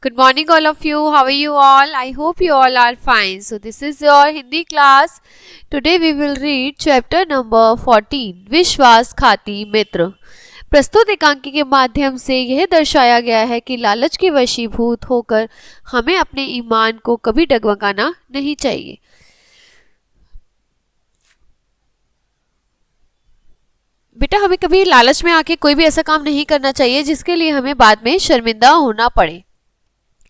Good morning, all of you. How are you all? I hope you all are fine. So, this is your Hindi class. Today, we will read chapter number 14, विश्वासघाती मित्र। प्रस्तुत एकांकी के माध्यम से यह दर्शाया गया है कि लालच के वशीभूत होकर हमें अपने ईमान को कभी डगमगाना नहीं चाहिए। बेटा, हमें कभी लालच में आके कोई भी ऐसा काम नहीं करना चाहिए जिसके लिए हमें बाद में शर्मिंदा होना पड़े।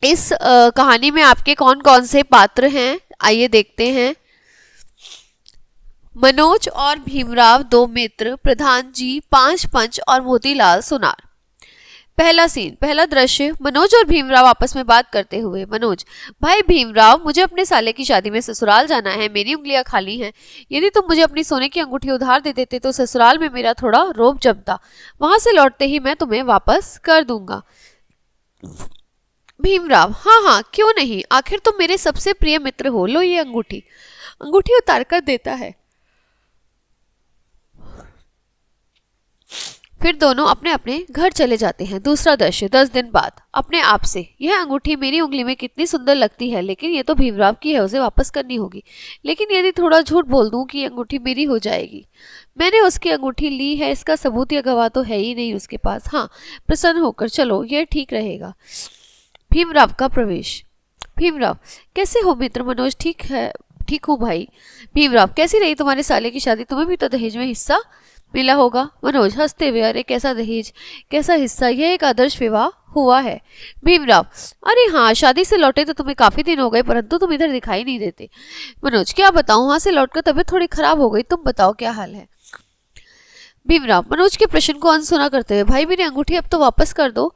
इस कहानी में आपके कौन कौन से पात्र हैं, आइए देखते हैं। मनोज और भीमराव दो मित्र, प्रधान जी, 5 पंच और मोतीलाल सुनार। पहला सीन, पहला दृश्य, मनोज और भीमराव आपस में बात करते हुए। मनोज, भाई भीमराव, मुझे अपने साले की शादी में ससुराल जाना है, मेरी उंगलियां खाली हैं। यदि तुम मुझे अपनी सोने की अंगूठी उधार दे देते तो ससुराल में मेरा थोड़ा रोब जमता, वहां से लौटते ही मैं तुम्हें वापस कर दूंगा। भीमराव, हाँ हाँ, क्यों नहीं, आखिर तुम मेरे सबसे प्रिय मित्र हो। लो ये अंगूठी। अंगूठी उतार कर देता है। फिर दोनों अपने अपने घर चले जाते हैं। दूसरा दृश्य, 10 दिन बाद। अपने आप से, यह अंगूठी मेरी उंगली में कितनी सुंदर लगती है, लेकिन ये तो भीमराव की है, उसे वापस करनी होगी। लेकिन यदि थोड़ा झूठ बोल दूं कि अंगूठी मेरी हो जाएगी। मैंने उसकी अंगूठी ली है, इसका सबूत या गवाह तो है ही नहीं उसके पास। हाँ, प्रसन्न होकर चलो, यह ठीक रहेगा। भीमराव का प्रवेश। भीमराव, कैसे हो मित्र? मनोज, ठीक है, ठीक हूँ भाई। भीमराव, कैसी रही तुम्हारे साले की शादी? तुम्हें भी तो दहेज में हिस्सा मिला होगा। मनोज हंसते हुए, अरे कैसा दहेज, कैसा हिस्सा, यह एक आदर्श विवाह हुआ है। भीमराव, अरे हाँ, शादी से लौटे तो तुम्हें काफी दिन हो गए, परंतु तुम इधर दिखाई नहीं देते। मनोज, क्या बताऊं, वहां से लौटकर तबीयत थोड़ी खराब हो गई। तुम बताओ क्या हाल है? भीमराव, मनोज के प्रश्न को अनसुना करते हुए, भाई मेरी अंगूठी अब तो वापस कर दो।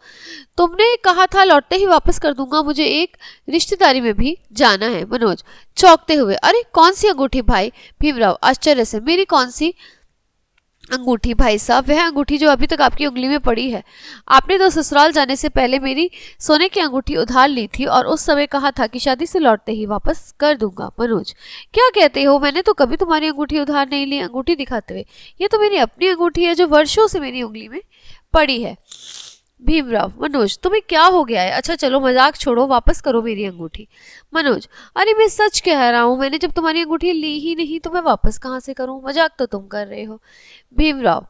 तुमने कहा था लौटते ही वापस कर दूंगा, मुझे एक रिश्तेदारी में भी जाना है। मनोज चौंकते हुए, अरे कौन सी अंगूठी भाई? भीमराव आश्चर्य से, मेरी कौन सी अंगूठी भाई साहब? वह अंगूठी जो अभी तक आपकी उंगली में पड़ी है। आपने तो ससुराल जाने से पहले मेरी सोने की अंगूठी उधार ली थी और उस समय कहा था कि शादी से लौटते ही वापस कर दूंगा। मनोज, क्या कहते हो? मैंने तो कभी तुम्हारी अंगूठी उधार नहीं ली। अंगूठी दिखाते हुए, ये तो मेरी अपनी अंगूठी है जो वर्षों से मेरी उंगली में पड़ी है। भीमराव, मनोज तुम्हें क्या हो गया है? अच्छा चलो मजाक छोड़ो, वापस करो मेरी अंगूठी। मनोज, अरे मैं सच कह रहा हूँ, मैंने जब तुम्हारी अंगूठी ली ही नहीं तो मैं वापस कहाँ से करूँ? मजाक तो तुम कर रहे हो। भीमराव,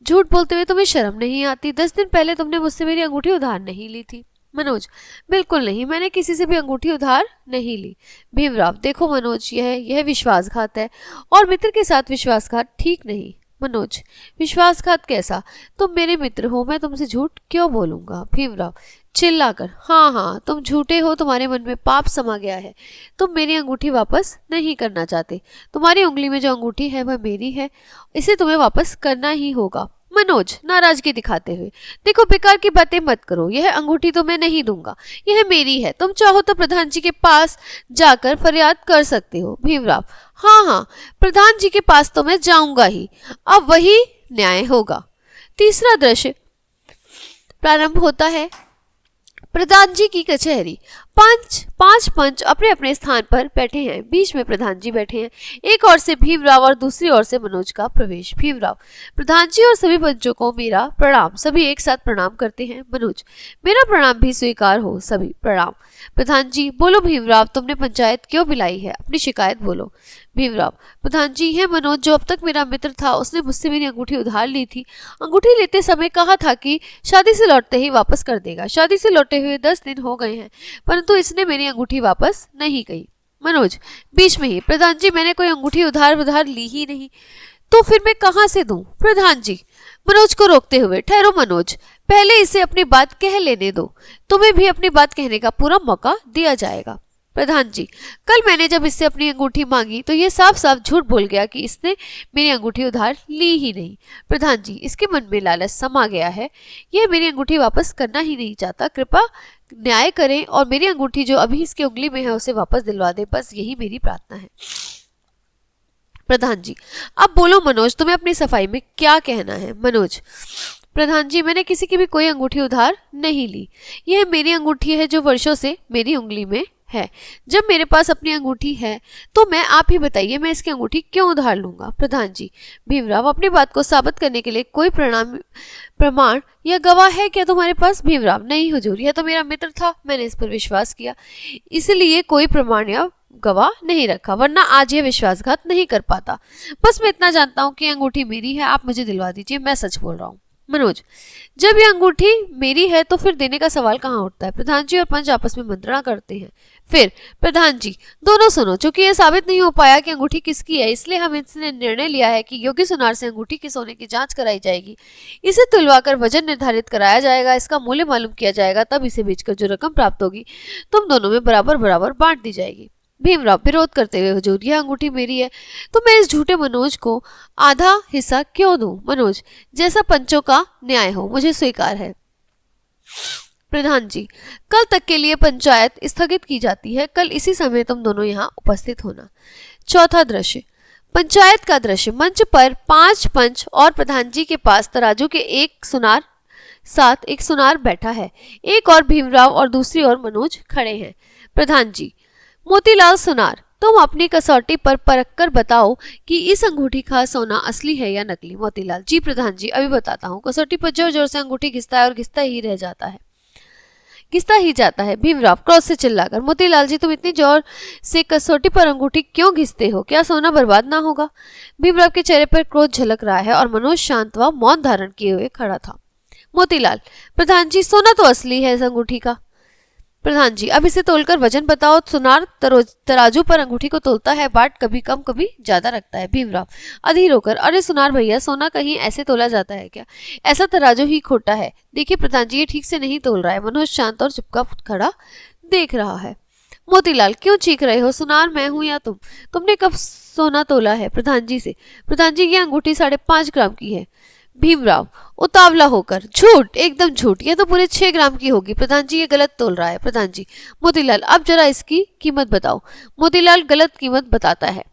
झूठ बोलते हुए तुम्हें शर्म नहीं आती? 10 दिन पहले तुमने मुझसे मेरी अंगूठी उधार नहीं ली थी। मनोज, बिल्कुल नहीं, मैंने किसी से भी अंगूठी उधार नहीं ली। भीमराव, देखो मनोज, यह विश्वासघात है और मित्र के साथ विश्वासघात ठीक नहीं। मनोज, विश्वासघात कैसा? तुम मेरे मित्र हो, मैं तुमसे झूठ क्यों बोलूंगा? भीमराव चिल्लाकर, हाँ हाँ, तुम झूठे हो, तुम्हारे मन में पाप समा गया है, तुम मेरी अंगूठी वापस नहीं करना चाहते। तुम्हारी उंगली में जो अंगूठी है वह मेरी है, इसे तुम्हें वापस करना ही होगा। मनोज नाराजगी दिखाते हुए, देखो बेकार की बातें मत करो, यह अंगूठी तो मैं नहीं दूंगा, यह मेरी है। तुम चाहो तो प्रधान जी के पास जाकर फरियाद कर सकते हो। भीमराव, हाँ हाँ, प्रधान जी के पास तो मैं जाऊंगा ही, अब वही न्याय होगा। तीसरा दृश्य प्रारंभ होता है। प्रधान जी की कचहरी। पांच पंच अपने अपने स्थान पर बैठे हैं। बीच में प्रधान जी बैठे हैं। एक ओर से भीमराव और दूसरी ओर से मनोज का प्रवेश। भीमराव, प्रधान जी और सभी पंचों को मेरा प्रणाम। सभी एक साथ प्रणाम करते हैं। मनोज, मेरा प्रणाम भी स्वीकार हो। सभी प्रणाम। प्रधान जी, बोलो भीमराव, तुमने पंचायत क्यों बुलाई है? अपनी शिकायत बोलो। भीमराव, प्रधान जी, यह मनोज जो अब तक मेरा मित्र था, उसने मुझसे मेरी अंगूठी उधार ली थी। अंगूठी लेते समय कहा था कि शादी से लौटते ही वापस कर देगा। शादी से लौटे हुए 10 दिन हो गए हैं, परंतु इसने मेरी अंगूठी वापस नहीं की। मनोज बीच में ही, प्रधान जी, मैंने कोई अंगूठी उधार ली ही नहीं, तो फिर मैं कहां से दूं? प्रधान जी मनोज को रोकते हुए, ठहरो मनोज, पहले इसे अपनी बात कह लेने दो, तुम्हें भी अपनी बात कहने का पूरा मौका दिया जाएगा। प्रधान जी, कल मैंने जब इससे अपनी अंगूठी मांगी तो ये साफ साफ झूठ बोल गया कि इसने मेरी अंगूठी उधार ली ही नहीं। प्रधान जी, इसके मन में लालच समा गया है, यह मेरी अंगूठी वापस करना ही नहीं चाहता। कृपा न्याय करें और मेरी अंगूठी जो अभी इसकी उंगली में है उसे वापस दिलवा दे, बस यही मेरी प्रार्थना है। प्रधान जी, अब बोलो मनोज, तुम्हें अपनी सफाई में क्या कहना है? मनोज, प्रधान जी, मैंने किसी की भी कोई अंगूठी उधार नहीं ली, यह मेरी अंगूठी है जो वर्षों से मेरी उंगली में है। जब मेरे पास अपनी अंगूठी है तो मैं, आप ही बताइए, मैं इसकी अंगूठी क्यों उधार लूंगा? प्रधान जी, भीमराव, अपनी बात को साबित करने के लिए कोई प्रमाण या गवाह है क्या तुम्हारे पास? भीमराव, नहीं हुजूर, यह तो मेरा मित्र था, मैंने इस पर विश्वास किया, इसलिए कोई प्रमाण या गवाह नहीं रखा, वरना आज यह विश्वासघात नहीं कर पाता। बस मैं इतना जानता हूँ कि अंगूठी मेरी है, आप मुझे दिलवा दीजिए, मैं सच बोल रहा हूँ। मनोज, जब ये अंगूठी मेरी है तो फिर देने का सवाल कहाँ उठता है? प्रधान जी और पंच आपस में मंत्रणा करते हैं। फिर प्रधान जी, दोनों सुनो, चूंकि यह साबित नहीं हो पाया कि अंगूठी किसकी है, इसलिए हम इसने निर्णय लिया है कि योग्य सुनार से अंगूठी के सोने की जांच कराई जाएगी, इसे तुलवाकर वजन निर्धारित कराया जाएगा, इसका मूल्य मालूम किया जाएगा, तब इसे बेचकर जो रकम प्राप्त होगी तुम दोनों में बराबर बराबर बांट दी जाएगी। भीमराव विरोध करते हुए, हुजूर, यह अंगूठी मेरी है तो मैं इस झूठे मनोज को आधा हिस्सा क्यों दूं? मनोज, जैसा पंचों का न्याय हो, मुझे स्वीकार है। प्रधान जी, कल तक के लिए पंचायत स्थगित की जाती है, कल इसी समय तुम दोनों यहाँ उपस्थित होना। चौथा दृश्य, पंचायत का दृश्य। मंच पर 5 पंच और प्रधान जी के पास तराजू के एक सुनार बैठा है, एक और भीमराव और दूसरी ओर मनोज खड़े हैं। प्रधान जी, मोतीलाल सुनार, तुम अपनी कसौटी पर परख कर बताओ कि इस अंगूठी का सोना असली है या नकली? मोतीलाल, जी प्रधान जी, अभी बताता हूँ। कसौटी पर जोर जोर से अंगूठी घिसता है और घिसता ही जाता है। भीमराव क्रोध से चिल्लाकर, मोतीलाल जी, तुम इतनी जोर से कसौटी पर अंगूठी क्यों घिसते हो? क्या सोना बर्बाद ना होगा? भीमराव के चेहरे पर क्रोध झलक रहा है और मनोज शांत व मौन धारण किए हुए खड़ा था। मोतीलाल, प्रधान जी, सोना तो असली है इस अंगूठी का। प्रधान जी, अब इसे तोलकर वजन बताओ। सुनार तराजू पर अंगूठी को तोलता है, बाट कभी कम कभी ज्यादा रखता है। भीमराव अधीर होकर, अरे सुनार भैया, सोना कहीं ऐसे तोला जाता है क्या? ऐसा तराजू ही खोटा है। देखिए प्रधान जी, ये ठीक से नहीं तोल रहा है। मनोज शांत और चुपचाप खड़ा देख रहा है। मोतीलाल, क्यों चीख रहे हो? सुनार मैं हूं या तुम? तुमने कब सोना तोला है? प्रधान जी से, प्रधान जी, ये अंगूठी 5.5 ग्राम की है। भीमराव उतावला होकर, झूठ, एकदम झूठ, ये तो पूरे 6 ग्राम की होगी। प्रधान जी, ये गलत तोल रहा है। प्रधान जी, मोतीलाल, अब जरा इसकी कीमत बताओ। मोतीलाल गलत कीमत बताता है।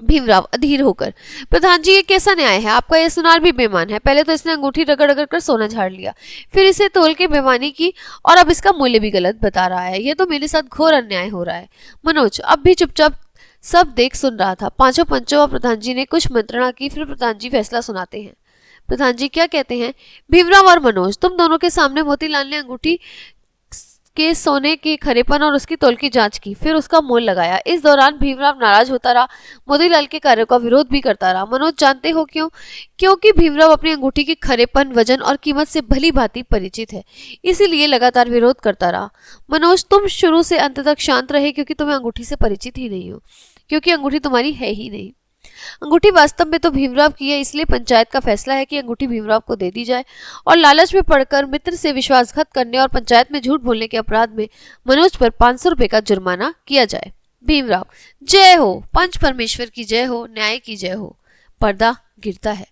भीमराव अधीर होकर, प्रधान जी, ये कैसा न्याय है? आपका ये सुनार भी बेईमान है। पहले तो इसने अंगूठी रगड़ रगड़ कर सोना झाड़ लिया, फिर इसे तोल के बेईमानी की, और अब इसका मूल्य भी गलत बता रहा है। ये तो मेरे साथ घोर अन्याय हो रहा है। मनोज अब भी चुपचाप सब देख सुन रहा था। पांचों पंचों और प्रधान जी ने कुछ मंत्रणा की, फिर प्रधान जी फैसला सुनाते हैं। प्रधान जी क्या कहते हैं? भीमराव और मनोज, तुम दोनों के सामने मोतीलाल ने अंगूठी के सोने के खरेपन और उसकी तोल की जांच की, फिर उसका मोल लगाया। इस दौरान भीमराव नाराज होता रहा, मोतीलाल के कार्यों का विरोध भी करता रहा। मनोज, जानते हो क्यों? क्योंकि भीमराव अपनी अंगूठी के खरेपन, वजन और कीमत से भली भांति परिचित है, इसीलिए लगातार विरोध करता रहा। मनोज, तुम शुरू से अंत तक शांत रहे, क्योंकि तुम्हें अंगूठी से परिचित ही नहीं हो, क्योंकि अंगूठी तुम्हारी है ही नहीं। अंगूठी वास्तव में तो भीमराव की है, इसलिए पंचायत का फैसला है कि अंगूठी भीमराव को दे दी जाए, और लालच में पड़कर मित्र से विश्वासघात करने और पंचायत में झूठ बोलने के अपराध में मनोज पर 500 रुपए का जुर्माना किया जाए। भीमराव, जय हो, पंच परमेश्वर की जय हो, न्याय की जय हो। पर्दा गिरता है।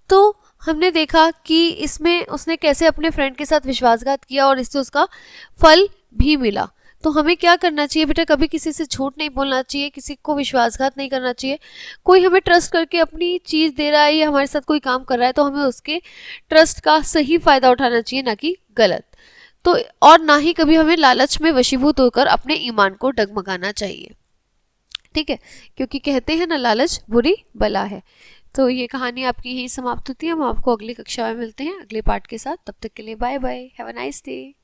तो हमने देखा कि इसमें उसने कैसे अपने फ्रेंड के साथ विश्वासघात किया और इससे उसका फल भी मिला। तो हमें क्या करना चाहिए बेटा? कभी किसी से झूठ नहीं बोलना चाहिए, किसी को विश्वासघात नहीं करना चाहिए। कोई हमें ट्रस्ट करके अपनी चीज़ दे रहा है या हमारे साथ कोई काम कर रहा है तो हमें उसके ट्रस्ट का सही फायदा उठाना चाहिए, ना कि गलत। तो और ना ही कभी हमें लालच में वशीभूत होकर अपने ईमान को डगमगाना चाहिए, ठीक है? क्योंकि कहते हैं ना, लालच बुरी बला है। तो ये कहानी आपकी यही समाप्त होती है। हम आपको अगली कक्षा में मिलते हैं अगले पार्ट के साथ। तब तक के लिए bye bye, have a nice day.